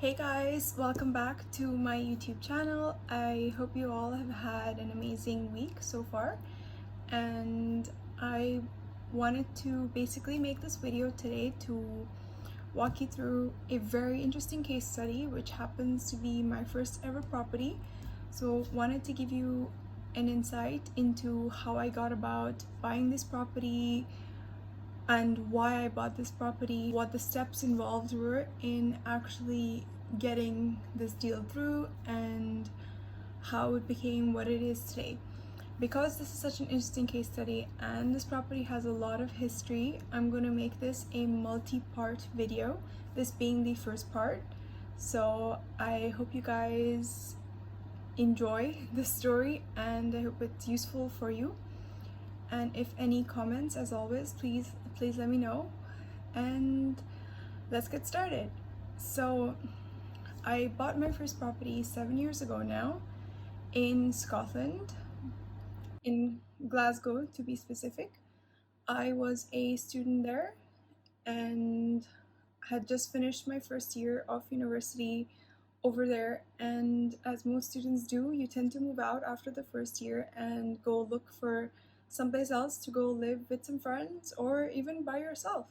Hey guys, welcome back to my YouTube channel. I hope you all have had an amazing week so far, and I wanted to basically make this video today to walk you through a very interesting case study which happens to be my first ever property. So wanted to give you an insight into how I got about buying this property and why I bought this property, what the steps involved were in actually getting this deal through, and how it became what it is today. Because this is such an interesting case study and this property has a lot of history, I'm going to make this a multi-part video, this being the first part. So I hope you guys enjoy this story and I hope it's useful for you. And if any comments, as always, please let me know, and let's get started. So I bought my first property 7 years ago now in Scotland, in Glasgow to be specific. I was a student there and had just finished my first year of university over there, and as most students do, you tend to move out after the first year and go look for someplace else to go live with some friends or even by yourself.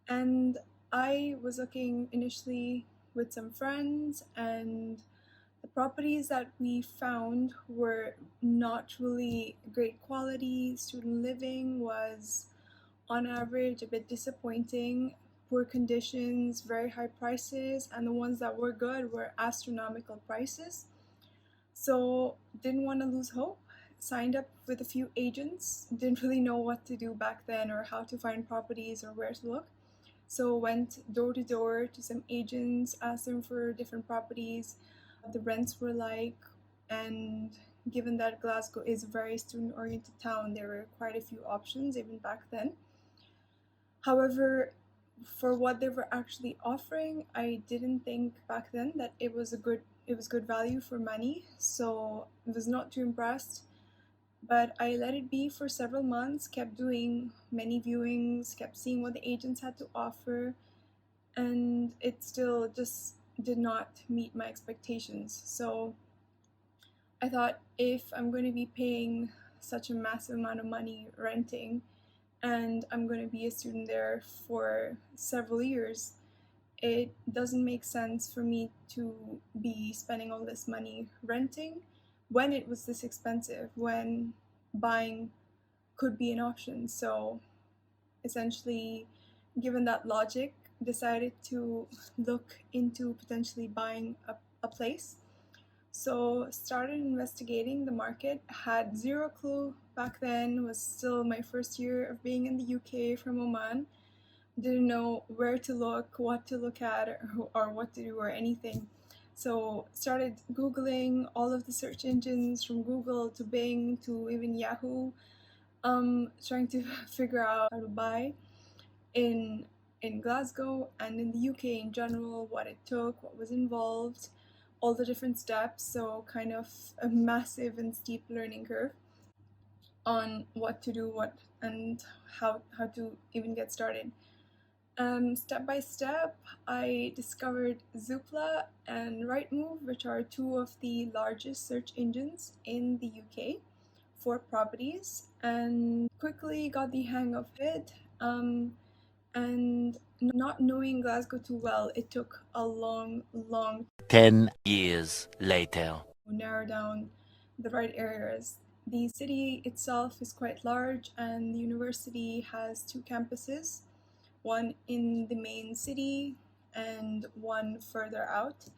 And I was looking initially with some friends, and the properties that we found were not really great quality. Student living was on average a bit disappointing, poor conditions, very high prices, and the ones that were good were astronomical prices. So didn't want to lose hope, signed up with a few agents, didn't really know what to do back then or how to find properties or where to look. So went door to door to some agents, asked them for different properties, what the rents were like, and given that Glasgow is a very student-oriented town, there were quite a few options even back then. However, for what they were actually offering, I didn't think back then that it was good value for money, so I was not too impressed. But I let it be for several months, kept doing many viewings, kept seeing what the agents had to offer, and it still just did not meet my expectations. So I thought, if I'm going to be paying such a massive amount of money renting, and I'm going to be a student there for several years, it doesn't make sense for me to be spending all this money renting when it was this expensive, when buying could be an option. So essentially, given that logic, decided to look into potentially buying a place. So started investigating the market, had zero clue back then, was still my first year of being in the UK from Oman, didn't know where to look, what to look at, or what to do or anything. So started Googling all of the search engines from Google to Bing to even Yahoo, trying to figure out how to buy in Glasgow and in the UK in general, what it took, what was involved, all the different steps. So kind of a massive and steep learning curve on what to do, what and how to even get started. Step by step, I discovered Zoopla and Rightmove, which are two of the largest search engines in the UK for properties, and quickly got the hang of it. And not knowing Glasgow too well, it took a long 10 years later. to narrow down the right areas. The city itself is quite large, and the university has two campuses, one in the main city and one further out.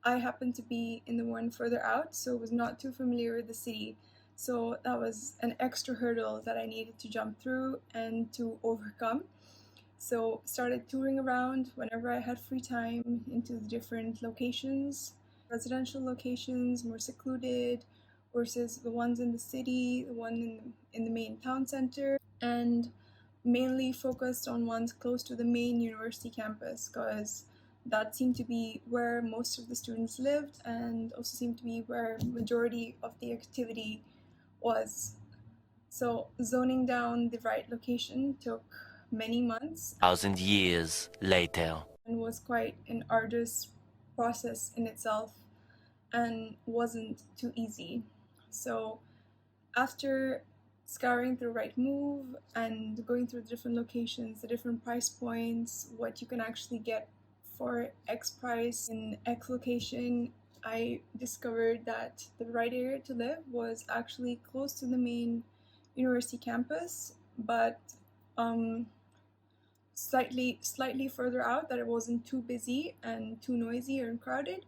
I happened to be in the one further out, so was not too familiar with the city. So that was an extra hurdle that I needed to jump through and to overcome. So started touring around whenever I had free time into the different locations, residential locations, more secluded, versus the ones in the city, the one in the main town center, and mainly focused on ones close to the main university campus, because that seemed to be where most of the students lived and also seemed to be where majority of the activity was. So zoning down the right location took many months 1,000 years later. and was quite an arduous process in itself and wasn't too easy. So after scouring through Rightmove and going through the different locations, the different price points, what you can actually get for X price in X location, I discovered that the right area to live was actually close to the main university campus, but slightly further out, that it wasn't too busy and too noisy or crowded,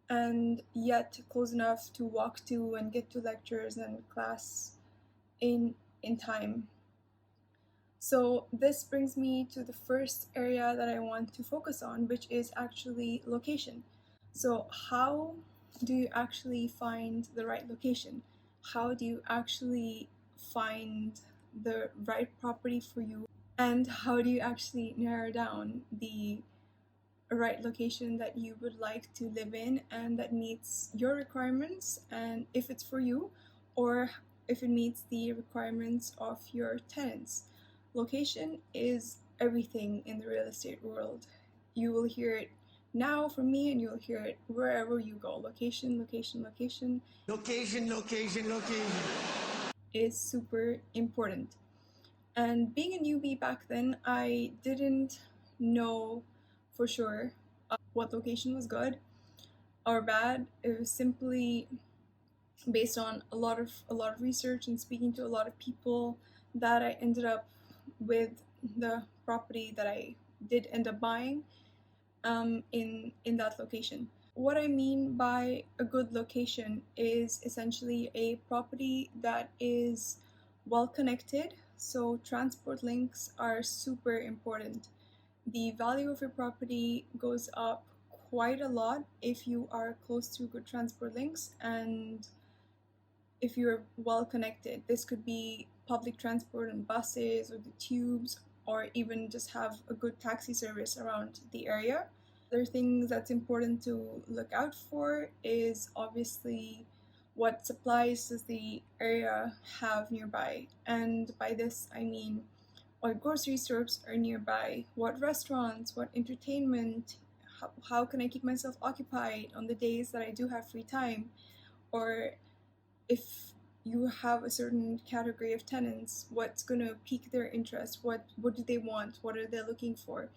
and yet close enough to walk to and get to lectures and class in time. So this brings me to the first area that I want to focus on, which is actually location. So how do you actually find the right location? How do you actually find the right property for you? And how do you actually narrow down the right location that you would like to live in and that meets your requirements, and if it's for you, or if it meets the requirements of your tenants? Location is everything in the real estate world. You will hear it now from me, and you'll hear it wherever you go. Location, location, location. Location, location, location. Is super important. And being a newbie back then, I didn't know for sure what location was good or bad. It was simply based on a lot of research and speaking to a lot of people that I ended up with the property that I did end up buying in that location. What I mean by a good location is essentially a property that is well connected. So transport links are super important. The value of your property goes up quite a lot if you are close to good transport links and if you're well connected. This could be public transport and buses or the tubes, or even just have a good taxi service around the area. Other things that's important to look out for is obviously what supplies does the area have nearby. And by this I mean what grocery stores are nearby, what restaurants, what entertainment, how can I keep myself occupied on the days that I do have free time, or if you have a certain category of tenants, what's going to pique their interest, what do they want, what are they looking for,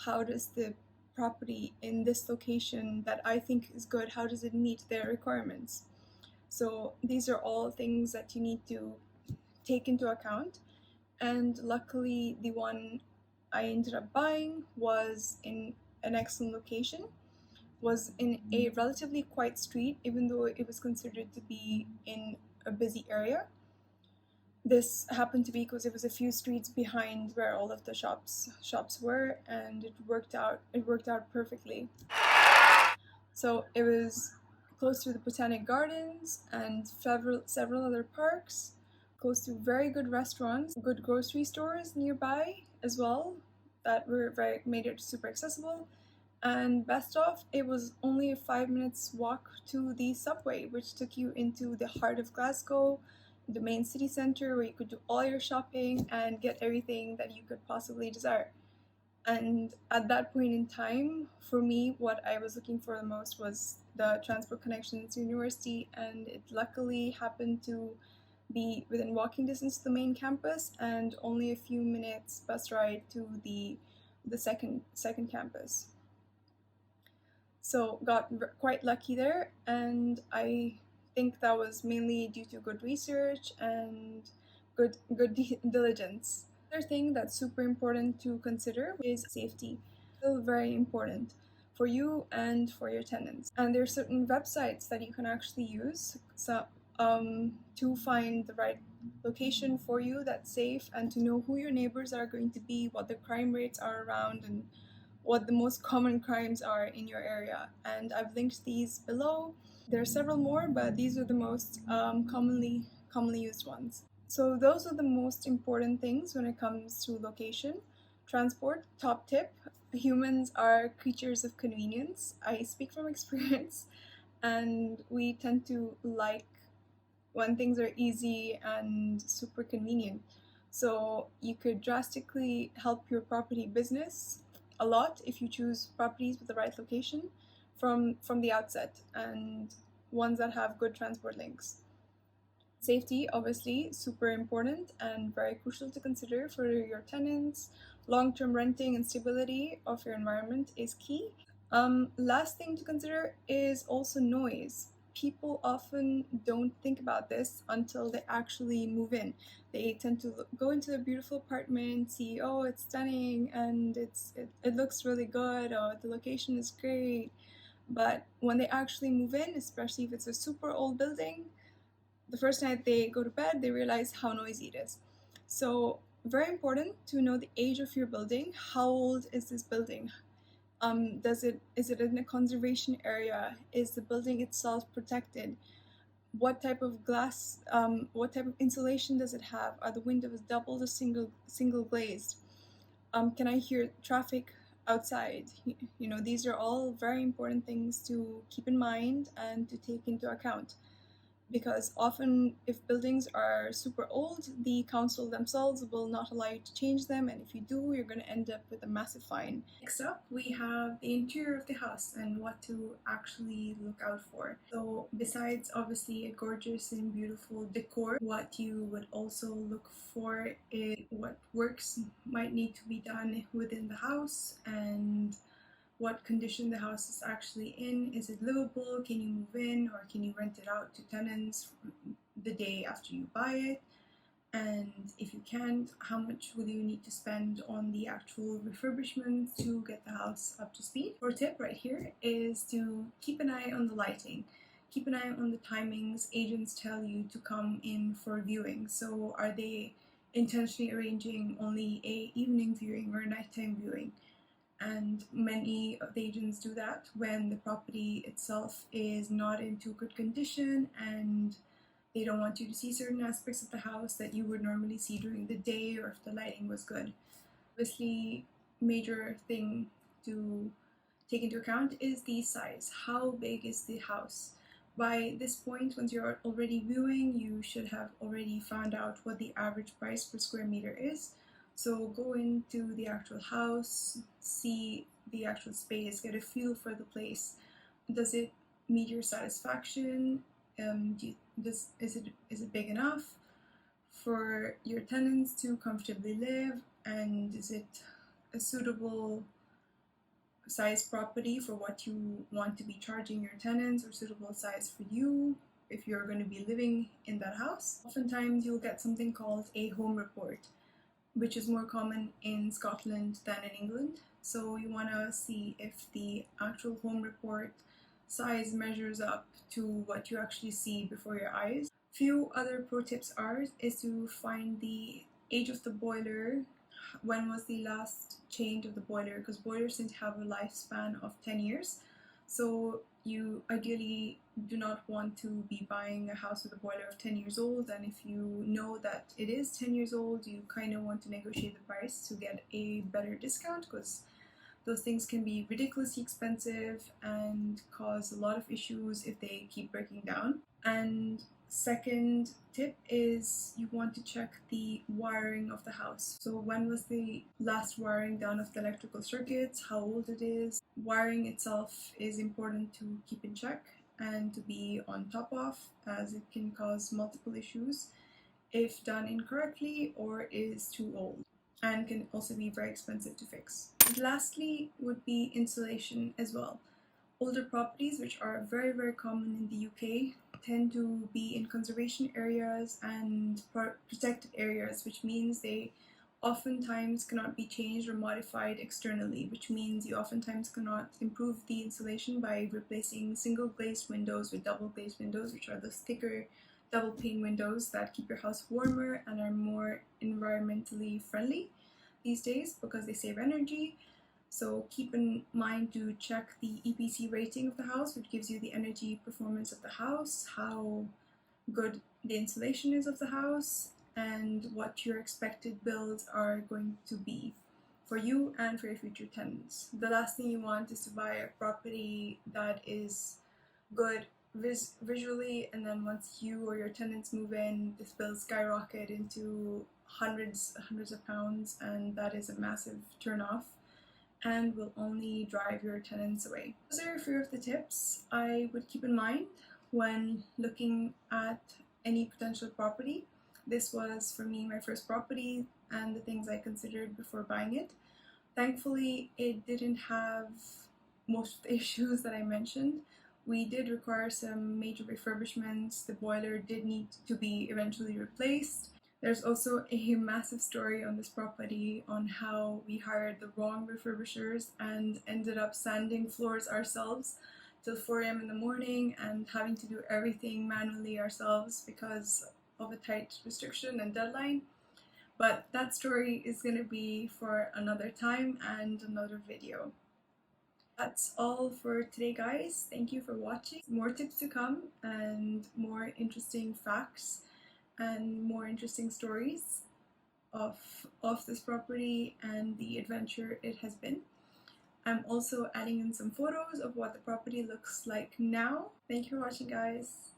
how does the property in this location that I think is good, how does it meet their requirements? So these are all things that you need to take into account. And luckily the one I ended up buying was in an excellent location, was in a relatively quiet street, even though it was considered to be in a busy area. This happened to be because it was a few streets behind where all of the shops were, and it worked out perfectly. So it was close to the Botanic Gardens and several other parks, close to very good restaurants, good grocery stores nearby as well that made it super accessible. And best of, it was only a 5 minutes walk to the subway, which took you into the heart of Glasgow, the main city centre, where you could do all your shopping and get everything that you could possibly desire. And at that point in time, for me, what I was looking for the most was the transport connection to university, and it luckily happened to be within walking distance to the main campus and only a few minutes bus ride to the second campus. So got quite lucky there, and I think that was mainly due to good research and good diligence. Another thing that's super important to consider is safety. Still very important for you and for your tenants. And there are certain websites that you can actually use to find the right location for you that's safe, and to know who your neighbors are going to be, what the crime rates are around, and what the most common crimes are in your area. And I've linked these below. There are several more, but these are the most commonly used ones. So those are the most important things when it comes to location. Transport, top tip, humans are creatures of convenience. I speak from experience, and we tend to like when things are easy and super convenient. So you could drastically help your property business a lot if you choose properties with the right location. from the outset, and ones that have good transport links. Safety, obviously, super important and very crucial to consider for your tenants. Long-term renting and stability of your environment is key. Last thing to consider is also noise. People often don't think about this until they actually move in. They tend to go into a beautiful apartment, see, oh, it's stunning and it looks really good, or the location is great. But when they actually move in, especially if it's a super old building, the first night they go to bed, they realize how noisy it is. So, very important to know the age of your building. How old is this building? Is it in a conservation area? Is the building itself protected? What type of glass? What type of insulation does it have? Are the windows double or single glazed? Can I hear traffic outside? You know, these are all very important things to keep in mind and to take into account, because often if buildings are super old, the council themselves will not allow you to change them, and if you do, you're going to end up with a massive fine. Next up, we have the interior of the house and what to actually look out for. So besides obviously a gorgeous and beautiful decor, what you would also look for is what works might need to be done within the house, and what condition the house is actually in. Is it livable? Can you move in, or can you rent it out to tenants the day after you buy it? And if you can't, how much will you need to spend on the actual refurbishment to get the house up to speed? Pro tip right here is to keep an eye on the lighting. Keep an eye on the timings agents tell you to come in for viewing. So are they intentionally arranging only a evening viewing or a nighttime viewing? And many of the agents do that when the property itself is not in too good condition and they don't want you to see certain aspects of the house that you would normally see during the day, or if the lighting was good. Obviously, major thing to take into account is the size. How big is the house? By this point, once you're already viewing, you should have already found out what the average price per square meter is. So go into the actual house, see the actual space, get a feel for the place. Does it meet your satisfaction? Is it big enough for your tenants to comfortably live? And is it a suitable size property for what you want to be charging your tenants, or suitable size for you if you're going to be living in that house? Oftentimes you'll get something called a home report, which is more common in Scotland than in England. So you want to see if the actual home report size measures up to what you actually see before your eyes. Few other pro tips is to find the age of the boiler. When was the last change of the boiler? Because boilers tend to have a lifespan of 10 years. So you ideally do not want to be buying a house with a boiler of 10 years old, and if you know that it is 10 years old, you kind of want to negotiate the price to get a better discount, because those things can be ridiculously expensive and cause a lot of issues if they keep breaking down. And second tip is you want to check the wiring of the house. So when was the last wiring done of the electrical circuits, how old it is. Wiring itself is important to keep in check and to be on top of, as it can cause multiple issues if done incorrectly or is too old, and can also be very expensive to fix. And lastly would be insulation as well. Older properties, which are very, very common in the UK, tend to be in conservation areas and protected areas, which means they oftentimes cannot be changed or modified externally, which means you oftentimes cannot improve the insulation by replacing single glazed windows with double glazed windows, which are the thicker double pane windows that keep your house warmer and are more environmentally friendly these days because they save energy. So keep in mind to check the EPC rating of the house, which gives you the energy performance of the house, how good the insulation is of the house, and what your expected bills are going to be for you and for your future tenants. The last thing you want is to buy a property that is good visually, and then once you or your tenants move in, this bill skyrocket into hundreds of pounds, and that is a massive turn off. and will only drive your tenants away. Those are a few of the tips I would keep in mind when looking at any potential property. This was, for me, my first property and the things I considered before buying it. Thankfully, it didn't have most of the issues that I mentioned. We did require some major refurbishments. The boiler did need to be eventually replaced. There's also a massive story on this property on how we hired the wrong refurbishers and ended up sanding floors ourselves till 4 a.m. in the morning and having to do everything manually ourselves because of a tight restriction and deadline. But that story is going to be for another time and another video. That's all for today, guys. Thank you for watching. More tips to come and more interesting facts and more interesting stories of this property and the adventure it has been. I'm also adding in some photos of what the property looks like now. Thank you for watching, guys.